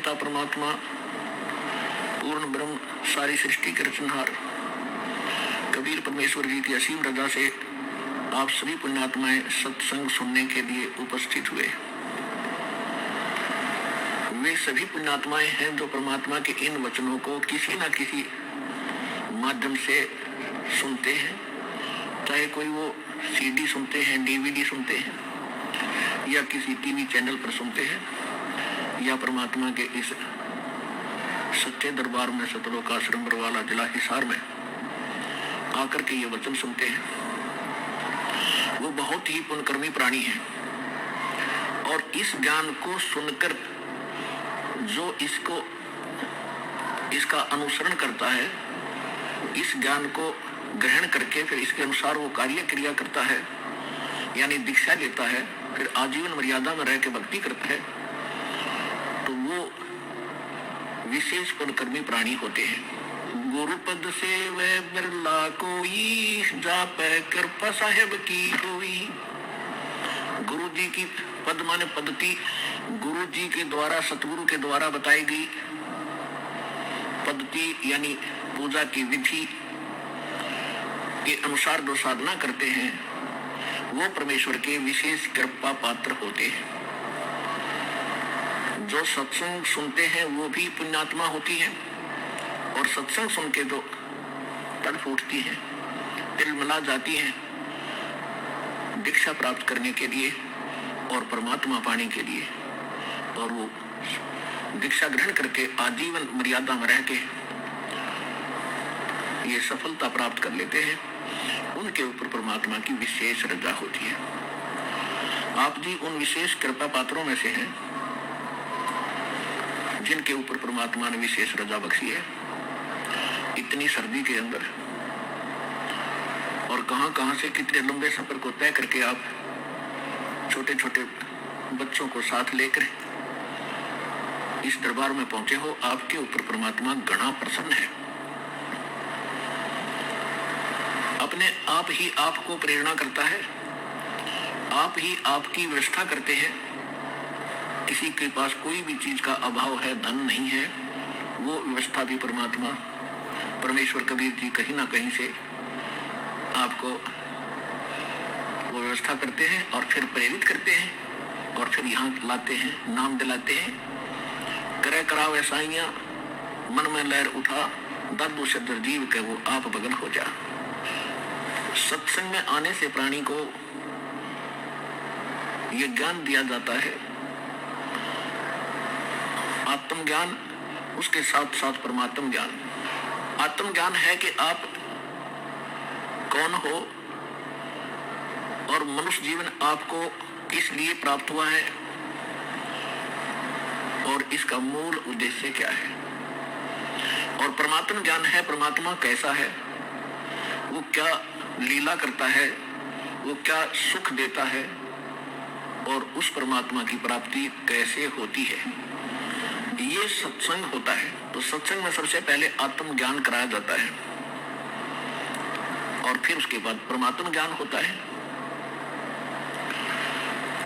पिता परमात्मा पूर्ण ब्रह्म सारी सृष्टि के रचनहार कबीर परमेश्वर जी की असीम रजा से आप सभी पुण्यात्माएं सत्संग सुनने के लिए उपस्थित हुए। वे सभी पुण्यात्माएं हैं जो परमात्मा के इन वचनों को किसी न किसी माध्यम से सुनते हैं, चाहे कोई वो सीडी सुनते हैं, डीवीडी सुनते हैं, या किसी टीवी चैनल पर सुनते हैं, या परमात्मा के इस सच्चे दरबार में सतलोक आश्रम बरवाला जिला हिसार में आकर के ये वचन सुनते हैं। वो बहुत ही पुण्यकर्मी प्राणी हैं और इस ज्ञान को सुनकर जो इसका अनुसरण करता है, इस ज्ञान को ग्रहण करके फिर इसके अनुसार वो कार्य क्रिया करता है, यानी दीक्षा लेता है, फिर आजीवन मर्यादा में रह के भक्ति करता है, तो वो विशेष पुण्यकर्मी प्राणी होते हैं। गुरुपद से वह बिरला कोई जापै कृपा साहेब की होई। गुरु जी की पद माने पद्धति, गुरु जी के द्वारा सतगुरु के द्वारा बताई गई पद्धति यानी पूजा की विधि के अनुसार जो साधना करते हैं वो परमेश्वर के विशेष कृपा पात्र होते हैं। जो सत्संग सुनते हैं वो भी पुण्यात्मा होती है और सत्संग सुन के जो तड़फ उठती है, तिलमिला जाती है दीक्षा प्राप्त करने के लिए और परमात्मा पाने के लिए, और वो दीक्षा ग्रहण करके आजीवन मर्यादा में रह के ये सफलता प्राप्त कर लेते हैं, उनके ऊपर परमात्मा की विशेष रजा होती है। आप जी उन विशेष कृपा पात्रों में से हैं जिनके ऊपर परमात्मा ने विशेष रजा बख्शी है। इतनी सर्दी के अंदर और कहां से कितने लंबे सफर को तय करके आप छोटे छोटे बच्चों को साथ लेकर इस दरबार में पहुंचे हो। आपके ऊपर परमात्मा घना प्रसन्न है। अपने आप ही आपको प्रेरणा करता है, आप ही आपकी व्यवस्था करते हैं। किसी के पास कोई भी चीज का अभाव है, धन नहीं है, वो व्यवस्था भी परमात्मा परमेश्वर कबीर जी कहीं ना कहीं से आपको वो व्यवस्था करते हैं और फिर प्रेरित करते हैं और फिर यहाँ लाते हैं, नाम दिलाते हैं। करे कराव ऐसाइयां मन में लहर उठा, दर्द शद्र जीव के वो आप बगल हो जा। सत्संग में आने से प्राणी को ये ज्ञान दिया जाता है, आत्मज्ञान, उसके साथ साथ परमात्म ज्ञान। आत्मज्ञान है कि आप कौन हो और मनुष्य जीवन आपको किस लिए प्राप्त हुआ है और इसका मूल उद्देश्य क्या है। और परमात्म ज्ञान है परमात्मा कैसा है, वो क्या लीला करता है, वो क्या सुख देता है और उस परमात्मा की प्राप्ति कैसे होती है, ये सत्संग होता है। तो सत्संग में सबसे पहले आत्म ज्ञान कराया जाता है और फिर उसके बाद परमात्म ज्ञान होता है।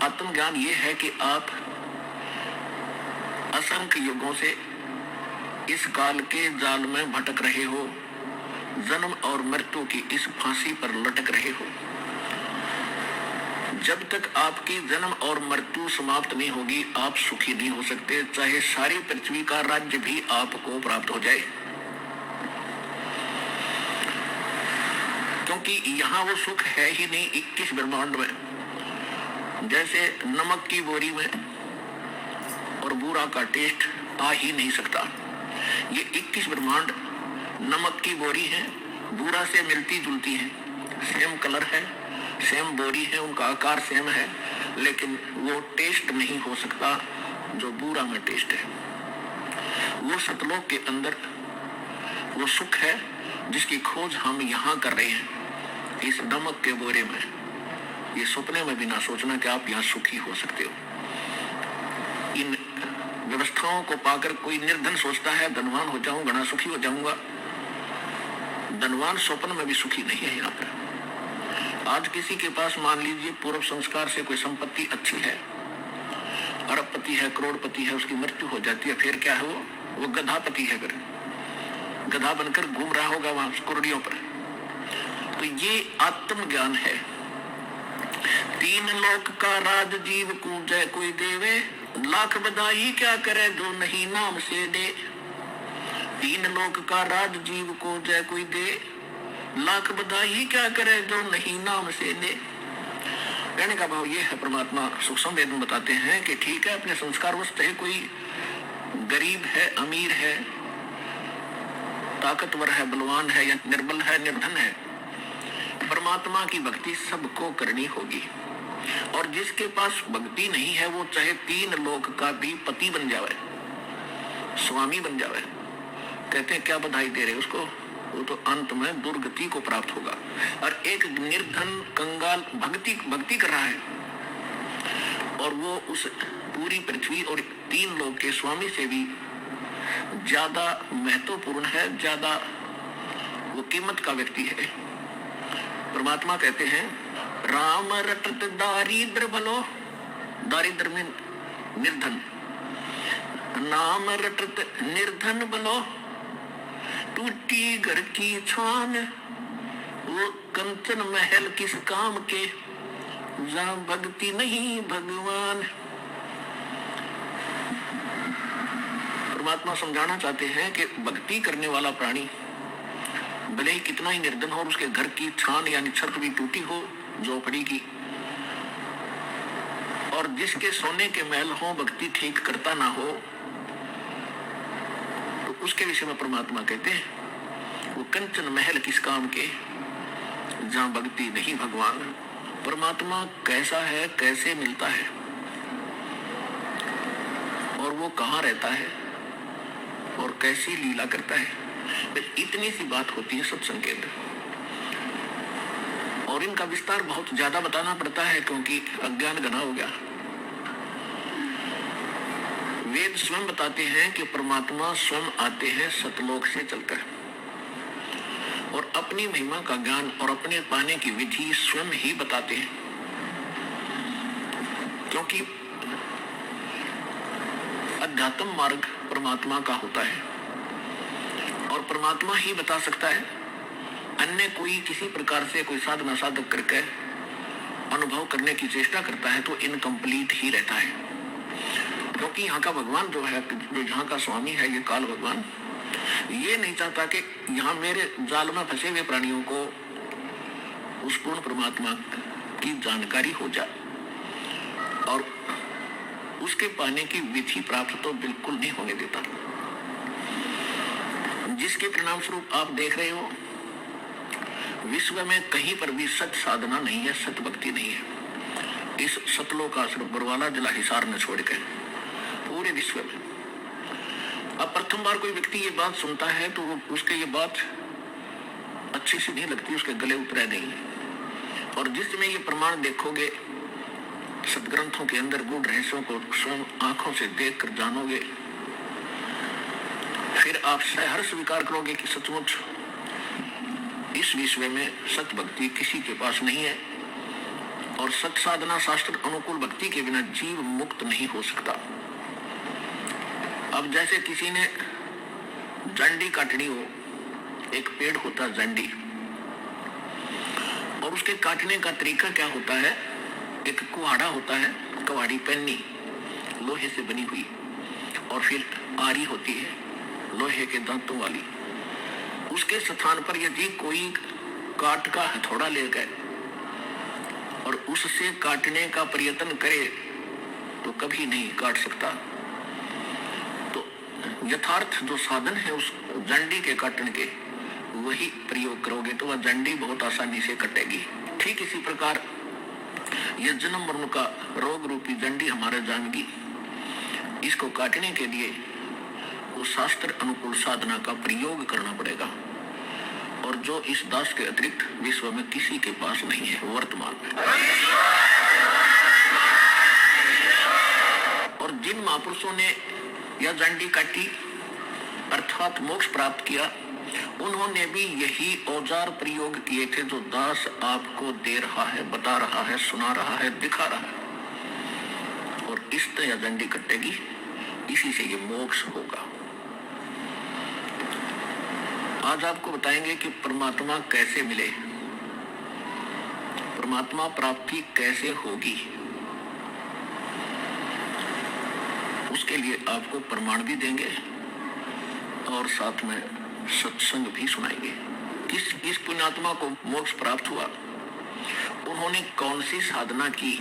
आत्म ज्ञान ये है कि आप असंख्य युगों से इस काल के जाल में भटक रहे हो, जन्म और मृत्यु की इस फांसी पर लटक रहे हो। जब तक आपकी जन्म और मृत्यु समाप्त नहीं होगी आप सुखी नहीं हो सकते, चाहे सारी पृथ्वी का राज्य भी आपको प्राप्त हो जाए, क्योंकि यहाँ वो सुख है ही नहीं। 21 ब्रह्मांड में जैसे नमक की बोरी में और बूरा का टेस्ट आ ही नहीं सकता, ये 21 ब्रह्मांड नमक की बोरी है, बूरा से मिलती जुलती है, सेम कलर है, सेम बोरी है, उनका आकार सेम है, लेकिन वो टेस्ट नहीं हो सकता जो बूरा में टेस्ट है। वो सतलोक के अंदर वो सुख है जिसकी खोज हम यहाँ कर रहे हैं इस नमक के बोरे में। ये सपने में भी ना सोचना कि आप यहाँ सुखी हो सकते हो। इन व्यवस्थाओं को पाकर कोई निर्धन सोचता है धनवान हो जाऊं, घना सुखी हो जाऊंगा। धनवान स्वप्न में भी सुखी नहीं है। यहाँ पर आज किसी के पास मान लीजिए पूर्व संस्कार से कोई संपत्ति अच्छी है, अरबपति है, करोड़पति है, उसकी मृत्यु हो जाती है, फिर क्या है? वो गधापति है, फिर गधा बनकर घूम रहा होगा वहां कुर्डियों पर। तो ये आत्मज्ञान है। तीन लोक का राज जीव को जय कोई देवे, लाख बधाई क्या करे जो नहीं नाम से दे। तीन लोक का राज जीव को जय कोई दे, लाख बधाई क्या करे जो नहीं नाम से दे। कहने का भाव ये है, परमात्मा सूक्ष्म वेद में बताते हैं कि ठीक है, अपने संस्कार वश चाहे कोई गरीब है, अमीर है, ताकतवर है, बलवान है या निर्बल है, निर्धन है, परमात्मा की भक्ति सबको करनी होगी। और जिसके पास भक्ति नहीं है वो चाहे तीन लोक का भी पति बन जावे, स्वामी बन जावे, कहते हैं क्या बधाई दे रहे उसको, वो तो अंत में दुर्गति को प्राप्त होगा। और एक निर्धन कंगाल भक्ति कर रहा है और वो उस पूरी पृथ्वी और तीन लोक के स्वामी से भी ज्यादा महत्वपूर्ण है, ज्यादा वो कीमत का व्यक्ति है। परमात्मा कहते हैं राम रटत दारिद्र भलो, दारिद्र में निर्धन, नाम रटत निर्धन भलो, टूटी घर की छान, वो कंचन महल किस काम के, जहां भक्ति नहीं भगवान। परमात्मा समझाना चाहते हैं कि भक्ति करने वाला प्राणी भले ही कितना ही निर्धन हो, उसके घर की छान यानी छत भी टूटी हो झोपड़ी की, और जिसके सोने के महल हो, भक्ति ठीक करता ना हो, तो उसके विषय में परमात्मा कहते हैं वो कंचन महल किस काम के, जहां भक्ति नहीं भगवान। परमात्मा कैसा है, कैसे मिलता है और वो कहाँ रहता है और कैसी लीला करता है, इतनी सी बात होती है सत्संग के अंदर। और इनका विस्तार बहुत ज्यादा बताना पड़ता है क्योंकि अज्ञान घना हो गया। वेद स्वयं बताते हैं कि परमात्मा स्वयं आते हैं सतलोक से चलकर और अपनी महिमा का ज्ञान और अपने पाने की विधि स्वयं ही बताते हैं, क्योंकि अध्यात्म मार्ग परमात्मा का होता है और परमात्मा ही बता सकता है। अन्य कोई किसी प्रकार से कोई साधना साधक करके अनुभव करने की चेष्टा करता है तो इनकम्प्लीट ही रहता है, क्योंकि यहाँ का भगवान जो है, जो यहाँ का स्वामी है, ये काल भगवान, ये नहीं चाहता कि यहाँ मेरे जाल में फंसे हुए प्राणियों को उस पूर्ण परमात्मा की जानकारी हो जाए, और उसके पाने की विधि प्राप्त तो बिल्कुल नहीं होने देता, जिसके परिणाम स्वरूप आप देख रहे हो विश्व में कहीं पर भी सत साधना नहीं है, सत भक्ति नहीं है। इस सतलोकासुर बरवाला जिला हिसार ने छोड़ के पूरे विश्व में। अब प्रथम बार कोई व्यक्ति ये बात सुनता है तो उसके ये बात अच्छी सी नहीं लगती, उसके गले उतरे नहीं। और जिस समय ये प्रमाण देखोगे सदग्रंथों के अंदर गूढ़ रहस्यों को स्वयं आंखों से देख कर जानोगे, फिर आप सहर्ष स्वीकार करोगे कि सचमुच इस विश्व में सत भक्ति किसी के पास नहीं है और सत साधना शास्त्र अनुकूल भक्ति के बिना जीव मुक्त नहीं हो सकता। अब जैसे किसी ने जंडी काटनी हो, एक पेड़ होता है जंडी, और उसके काटने का तरीका क्या होता है, एक कुहाड़ा होता है, कुहाड़ी पन्नी लोहे से बनी हुई, और फिर आरी होती है लोहे के दांतों वाली। उसके स्थान पर यदि कोई काट का हथौड़ा ले गए और उससे काटने का प्रयत्न करे तो कभी नहीं काट सकता। तो यथार्थ जो साधन है उस जंडी के काटने के, वही प्रयोग करोगे तो वह जंडी बहुत आसानी से कटेगी। ठीक इसी प्रकार यह जन्म मरण का रोग रूपी जंडी हमारे जाएगी, इसको काटने के लिए वो शास्त्र अनुकूल साधना का प्रयोग करना पड़ेगा, और जो इस दास के अतिरिक्त विश्व में किसी के पास नहीं है वर्तमान में। और जिन महापुरुषों ने यह जंडी काटी अर्थात मोक्ष प्राप्त किया, उन्होंने भी यही औजार प्रयोग किए थे जो दास आपको दे रहा है, बता रहा है, सुना रहा है, दिखा रहा है। और इष्ट या दंडी कटेगी, इसी से ये मोक्ष होगा। आज आपको बताएंगे कि परमात्मा कैसे मिले, परमात्मा प्राप्ति कैसे होगी। उसके लिए आपको प्रमाण भी देंगे और साथ में सत्संग भी सुनाएंगे। किस पुण्यात्मा को मोक्ष प्राप्त हुआ, उन्होंने कौन सी साधना की,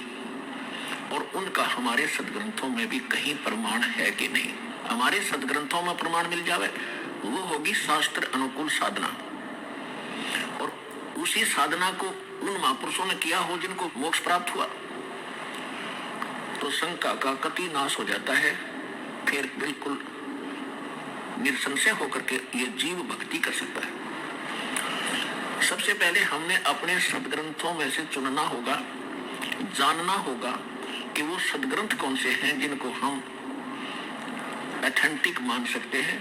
और उनका हमारे सदग्रंथों में भी कहीं प्रमाण है कि नहीं। हमारे सदग्रंथों में प्रमाण मिल जावे, वो होगी शास्त्र अनुकूल साधना, और उसी साधना को उन महापुरुषों ने किया हो जिनको मोक्ष प्राप्त हुआ, तो शंका का कति नाश हो जाता है। फिर बिल्कुल निसंशय होकर के ये जीव भक्ति कर सकता है। सबसे पहले हमने अपने सदग्रंथों में से चुनना होगा, जानना होगा कि वो सदग्रंथ कौन से हैं जिनको हम ऑथेंटिक मान सकते हैं,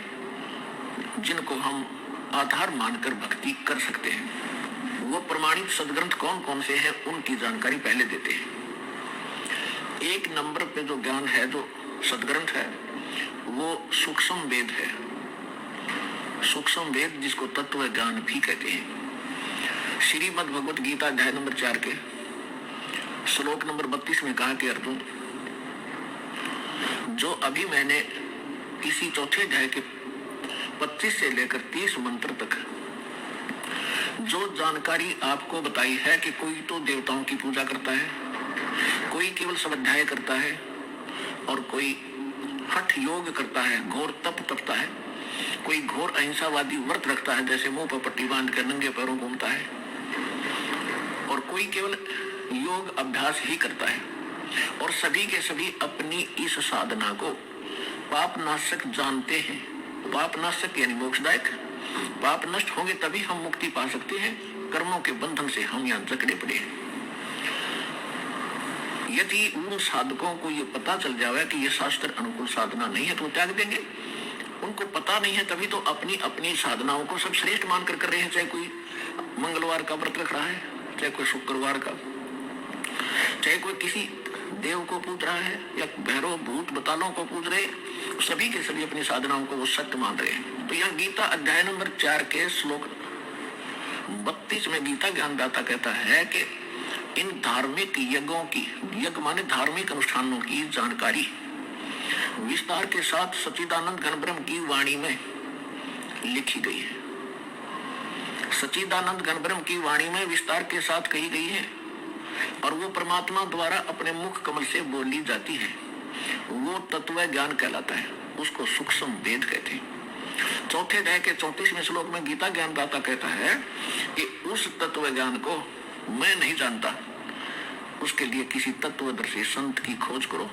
जिनको हम आधार मानकर भक्ति कर सकते हैं। वो प्रमाणित सदग्रंथ कौन कौन से हैं, उनकी जानकारी पहले देते हैं। एक नंबर पे जो ज्ञान है, जो सदग्रंथ है, वो सूक्ष्म वेद है। सूक्ष्म वेद जिसको तत्व ज्ञान भी कहते हैं। श्रीमद् भगवत गीता अध्याय नंबर 4 के श्लोक नंबर 32 में कहा कि अर्जुन, जो अभी मैंने इसी चौथे अध्याय के 25 से लेकर 30 मंत्र तक जो जानकारी आपको बताई है कि कोई तो देवताओं की पूजा करता है, कोई केवल स्वाध्याय करता है, और कोई हठ योग करता है, घोर तप तपता है, कोई घोर अहिंसावादी व्रत रखता है, जैसे मुंह पर पट्टी बांध कर नंगे पैरों घूमता है, और कोई केवल योग अभ्यास ही करता है, और सभी के सभी अपनी इस साधना को पापनाशक जानते हैं। पापनाशक यानी मोक्षदायक। पाप नष्ट होंगे तभी हम मुक्ति पा सकते हैं, कर्मों के बंधन से हम यहाँ जकड़े पड़े हैं। यदि उन साधकों को ये पता चल जाए कि ये शास्त्र अनुकूल साधना नहीं है तो वो त्याग देंगे। उनको पता नहीं है तभी तो अपनी अपनी साधनाओं को सब श्रेष्ठ मानकर कर रहे हैं। चाहे कोई मंगलवार का व्रत रख रहा है, चाहे कोई शुक्रवार का, चाहे कोई किसी देव को पूज रहा है या भैरव भूत बतालों को पूज रहे, सभी के सभी अपनी साधनाओं को वो सत्य मान रहे हैं। तो यहाँ गीता अध्याय नंबर 4 के श्लोक 32 में गीता ज्ञानदाता कहता है कि इन धार्मिक यज्ञों की, यज्ञ माने धार्मिक अनुष्ठानों की जानकारी विस्तार के साथ सच्चिदानंद घन ब्रह्म की वाणी में लिखी गई है। सच्चिदानंद घन ब्रह्म की वाणी में विस्तार के साथ कही गई है, और वो परमात्मा द्वारा अपने मुख कमल से बोली जाती है। वो तत्व ज्ञान कहलाता है, उसको सूक्ष्म वेद कहते हैं। चौथे अध्याय के 34वें श्लोक में गीता ज्ञानदाता कहता है कि उस तत्व ज्ञान को मैं नहीं जानता, उसके लिए किसी तत्वदर्शी संत की खोज करो,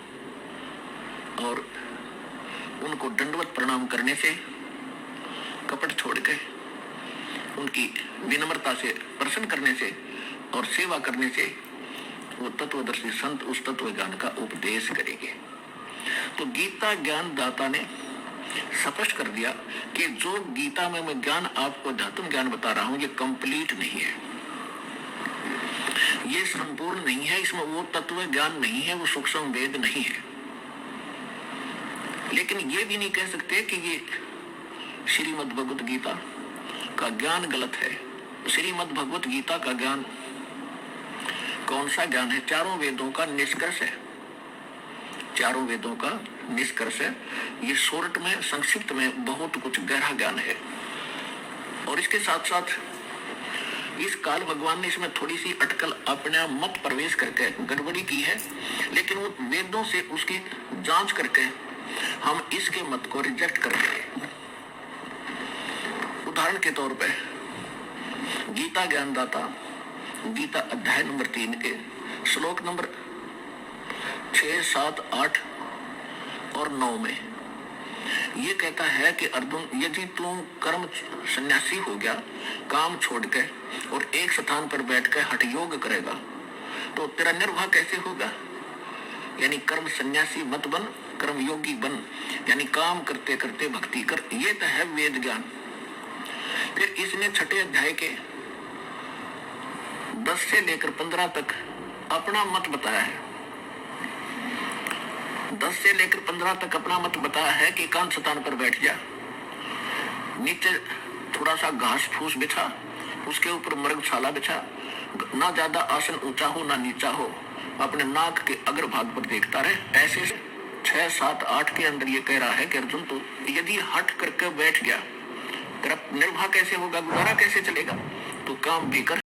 और उनको दंडवत प्रणाम करने से, कपट छोड़ के उनकी विनम्रता से प्रसन्न करने से और सेवा करने से वो तत्वदर्शी संत उस तत्व ज्ञान का उपदेश करेंगे। तो गीता ज्ञान दाता ने स्पष्ट कर दिया कि जो गीता में मैं ज्ञान आपको अध्यात्म ज्ञान बता रहा हूं, ये कंप्लीट नहीं है, ये संपूर्ण नहीं है, इसमें वो तत्व ज्ञान नहीं है, वो सूक्ष्म वेद नहीं है। लेकिन ये भी नहीं कह सकते कि ये श्रीमद् भगवत गीता का ज्ञान गलत है। श्रीमद् भगवत गीता का ज्ञान कौन सा ज्ञान है? चारों वेदों का निष्कर्ष है। चारों वेदों का निष्कर्ष है। ये शॉर्ट में, संक्षिप्त में बहुत कुछ गहरा ज्ञान है। और इसके साथ साथ इस काल भगवान ने इसमें थोड़ी सी अटकल अपने मत प्रवेश करके गड़बड़ी की है, लेकिन वो वेदों से उसकी जांच करके हम इसके मत को रिजेक्ट कर रहे। उदाहरण के तौर पे गीता ज्ञानदाता गीता अध्याय नंबर 3 के श्लोक नंबर 6, 7, 8 और 9 में ये कहता है कि अर्जुन, यदि तू कर्म सन्यासी हो गया, काम छोड़ के और एक स्थान पर बैठ कर हठ योग करेगा, तो तेरा निर्वाह कैसे होगा? यानी कर्म सन्यासी मत बन, कर्म योगी बन, यानी काम करते करते भक्ति कर। ये तो है वेद ज्ञान। फिर इसने छठे अध्याय के 10 से लेकर 15 तक अपना मत बताया है। 10 से लेकर 15 तक अपना मत बताया है कि एकांत स्थान पर बैठ जा, नीचे थोड़ा सा घास फूस बिछा, उसके ऊपर मृगशाला बिछा, ना ज्यादा आसन ऊंचा हो ना नीचा हो, अपने नाक के अग्रभाग पर देखता रहे। ऐसे 6, 7, 8 के अंदर ये कह रहा है कि अर्जुन तो यदि हट करके बैठ गया, तेरा निर्वाह कैसे होगा, गुजारा कैसे चलेगा, तो काम भी कर